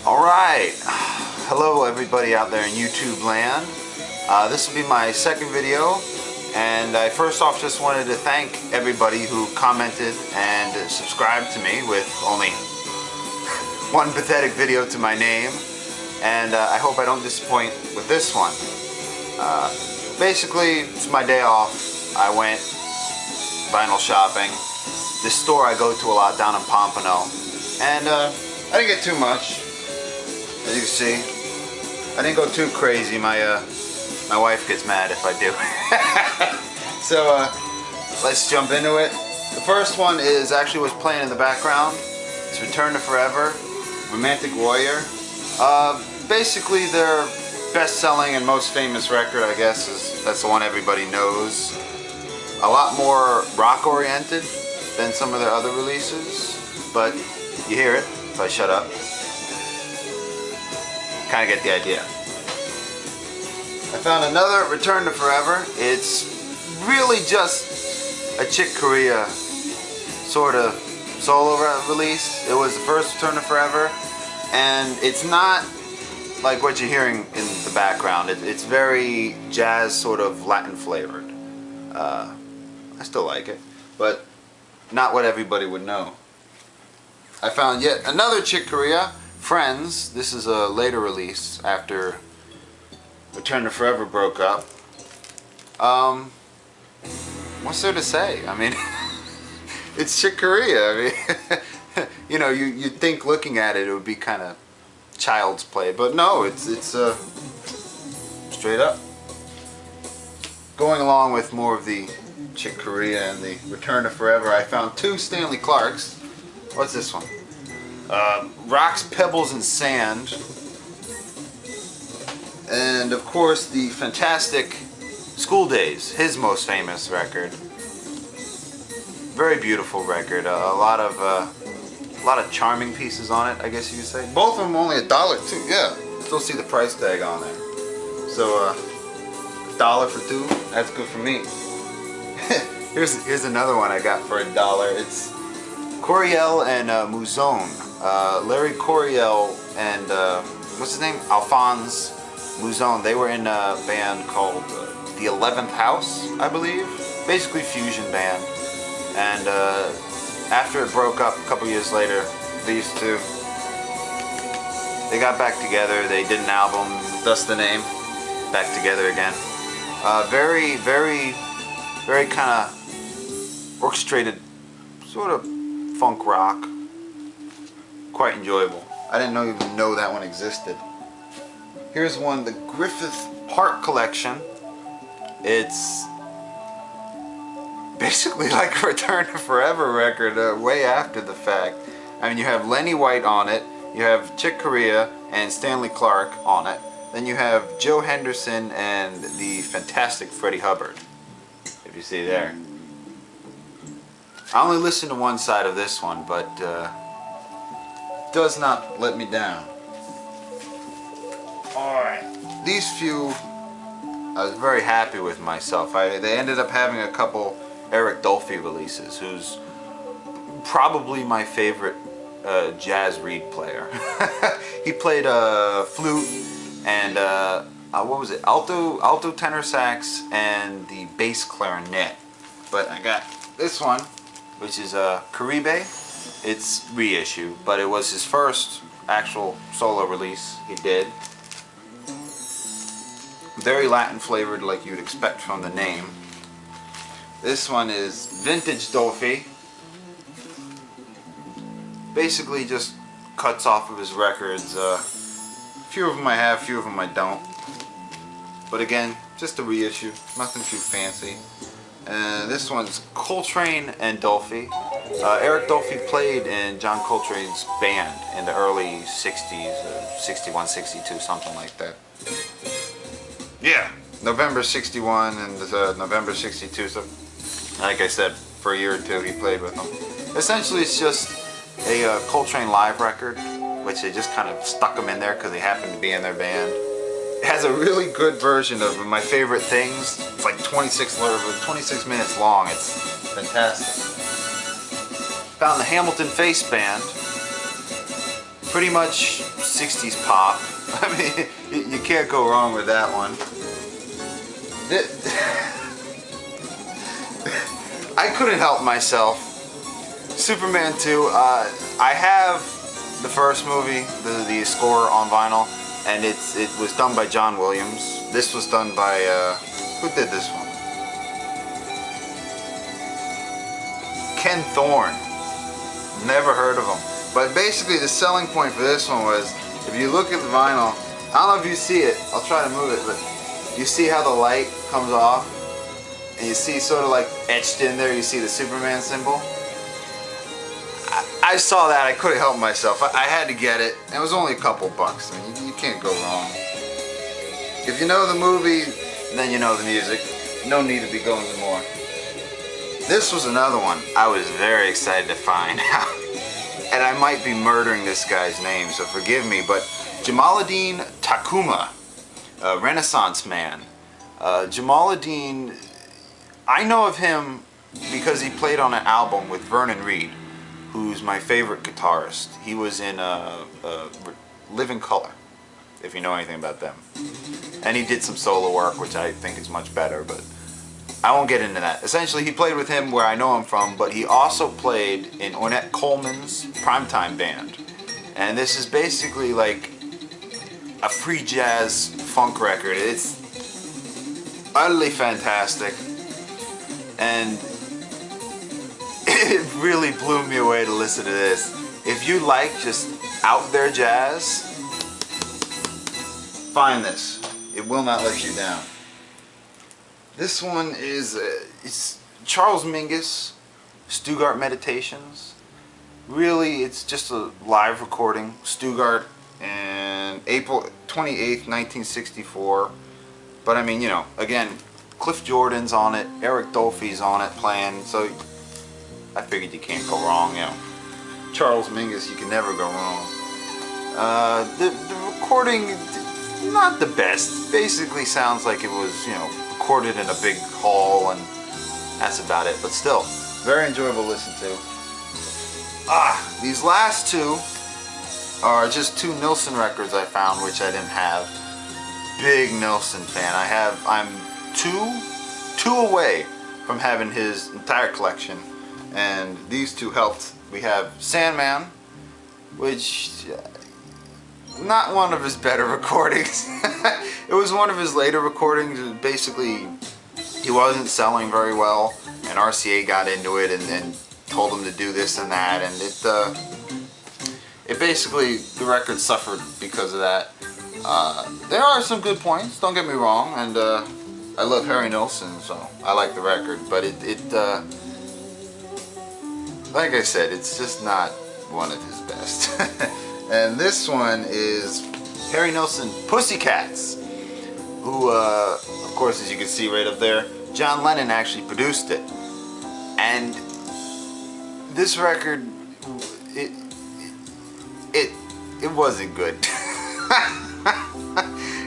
Alright, hello everybody out there in YouTube land. This will be my second video, and I first off just wanted to thank everybody who commented and subscribed to me with only one pathetic video to my name, and I hope I don't disappoint with this one. Basically, it's my day off. I went vinyl shopping. This store I go to a lot down in Pompano, and I didn't get too much. As you can see, I didn't go too crazy. My wife gets mad if I do. So let's jump into it. The first one is actually what's playing in the background. It's Return to Forever, Romantic Warrior. Basically their best-selling and most famous record, I guess, that's the one everybody knows. A lot more rock-oriented than some of their other releases, but you hear it if I shut up. Kind of get the idea. I found another Return to Forever. It's really just a Chick Corea sort of solo release. It was the first Return to Forever, and it's not like what you're hearing in the background. It's very jazz, sort of Latin flavored. I still like it, but not what everybody would know. I found yet another Chick Corea, Friends. This is a later release after Return to Forever broke up. What's there to say? I mean, it's Chick Corea. I mean, you know, you'd think looking at it, it would be kind of child's play, but no, it's straight up. Going along with more of the Chick Corea and the Return to Forever, I found two Stanley Clarks. What's this one? Rocks, Pebbles, and Sand. And of course the fantastic School Days, his most famous record. Very beautiful record. A lot of charming pieces on it, I guess you could say. Both of them only $1 too. Yeah, still see the price tag on there. So $1 for two. That's good for me. Here's another one I got for $1. It's Coryell and Mouzone. Larry Coryell and what's his name? Alphonse Mouzone. They were in a band called the 11th House, I believe. Basically fusion band. And after it broke up a couple years later, these two, they got back together. They did an album, thus the name, Back Together Again. Very kind of orchestrated, sort of funk rock. Quite enjoyable. I didn't even know that one existed. Here's one, the Griffith Park collection. It's basically like a Return to Forever record, way after the fact. I mean, you have Lenny White on it, you have Chick Corea and Stanley Clark on it, then you have Joe Henderson and the fantastic Freddie Hubbard, if you see there. I only listened to one side of this one, but does not let me down. Alright, these few, I was very happy with myself. They ended up having a couple Eric Dollfie releases, who's probably my favorite jazz reed player. He played flute and what was it? Alto tenor sax and the bass clarinet. But I got this one, which is Caribe. It's reissue, but it was his first actual solo release he did. Very Latin flavored, like you'd expect from the name. This one is Vintage Dollfie. Basically just cuts off of his records. A few of them I have, a few of them I don't. But again, just a reissue, nothing too fancy. This one's Coltrane and Dollfie. Eric Dollfie played in John Coltrane's band in the early 60s, 61, 62, something like that. Yeah, November 61 and November 62, so like I said, for a year or two he played with them. Essentially it's just a Coltrane live record, which they just kind of stuck them in there because they happened to be in their band. It has a really good version of My Favorite Things. It's like 26 minutes long. It's fantastic. Found the Hamilton Face Band. Pretty much 60s pop. I mean, you can't go wrong with that one. I couldn't help myself. Superman 2, I have the first movie, the score on vinyl, and it was done by John Williams. This was done by, who did this one? Ken Thorne. Never heard of him. But basically the selling point for this one was, if you look at the vinyl, I don't know if you see it, I'll try to move it, but you see how the light comes off? And you see sort of like etched in there, you see the Superman symbol? I saw that, I couldn't help myself. I had to get it. It was only a couple bucks. I mean, you can't go wrong. If you know the movie, then you know the music. No need to be going to more. This was another one I was very excited to find out. And I might be murdering this guy's name, so forgive me, but Aden Takuma, Renaissance man. Aden, I know of him because he played on an album with Vernon Reid, who's my favorite guitarist. He was in Living Color, if you know anything about them. And he did some solo work, which I think is much better, but I won't get into that. Essentially, he played with him where I know him from, but he also played in Ornette Coleman's Primetime Band. And this is basically like a free jazz funk record. It's utterly fantastic. And it really blew me away to listen to this. If you like just out there jazz, find this. It will not let you down. This one is it's Charles Mingus, Stuttgart Meditations. Really, it's just a live recording. Stuttgart, and April 28th, 1964. But I mean, you know, again, Cliff Jordan's on it, Eric Dollfie's on it playing, so I figured you can't go wrong, you know. Charles Mingus, you can never go wrong. The recording, not the best. Basically sounds like it was, you know, recorded in a big hall, and that's about it. But still, very enjoyable to listen to. These last two are just two Nilsson records I found, which I didn't have. Big Nilsson fan. I'm two away from having his entire collection, and these two helped. We have Sandman, which not one of his better recordings. It was one of his later recordings. Basically, he wasn't selling very well, and RCA got into it and told him to do this and that, and it basically, the record suffered because of that. There are some good points, don't get me wrong, and I love Harry Nilsson, so I like the record, but like I said, it's just not one of his best. And this one is Harry Nilsson Pussycats, who, of course, as you can see right up there, John Lennon actually produced it. And this record, it wasn't good.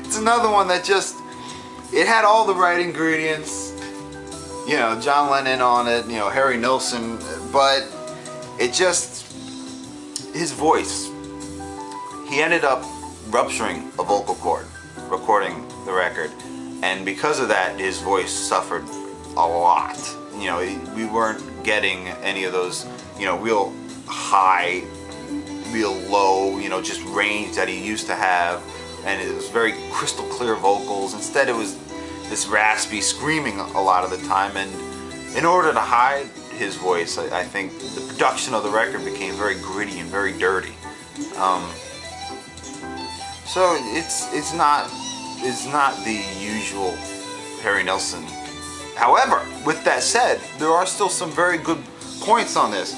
It's another one that just, it had all the right ingredients. You know, John Lennon on it, you know, Harry Nilsson, but it just, his voice, he ended up rupturing a vocal cord recording the record, and because of that his voice suffered a lot. You know, we weren't getting any of those, you know, real high, real low, you know, just range that he used to have, and it was very crystal clear vocals. Instead it was this raspy screaming a lot of the time, and in order to hide his voice, I think the production of the record became very gritty and very dirty. So it's not the usual Harry Nilsson. However, with that said, there are still some very good points on this.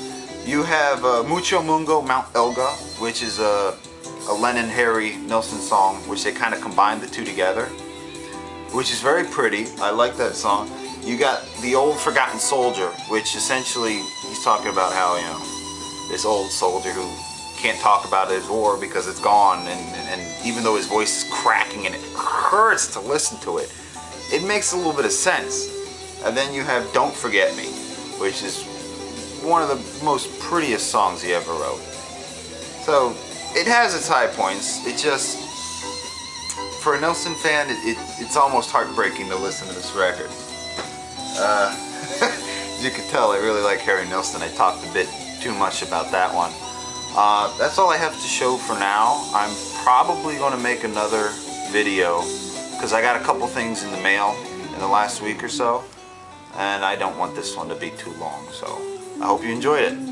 You have Mucho Mungo Mount Elga, which is a Lennon Harry Nilsson song, which they kind of combined the two together, which is very pretty. I like that song. You got The Old Forgotten Soldier, which essentially he's talking about how, you know, this old soldier who can't talk about his war because it's gone, and even though his voice is cracking and it hurts to listen to it, it makes a little bit of sense. And then you have Don't Forget Me, which is one of the most prettiest songs he ever wrote. So it has its high points. It just, for a Nilsson fan, it's almost heartbreaking to listen to this record. As you can tell, I really like Harry Nilsson. I talked a bit too much about that one. That's all I have to show for now. I'm probably going to make another video because I got a couple things in the mail in the last week or so, and I don't want this one to be too long. So I hope you enjoyed it.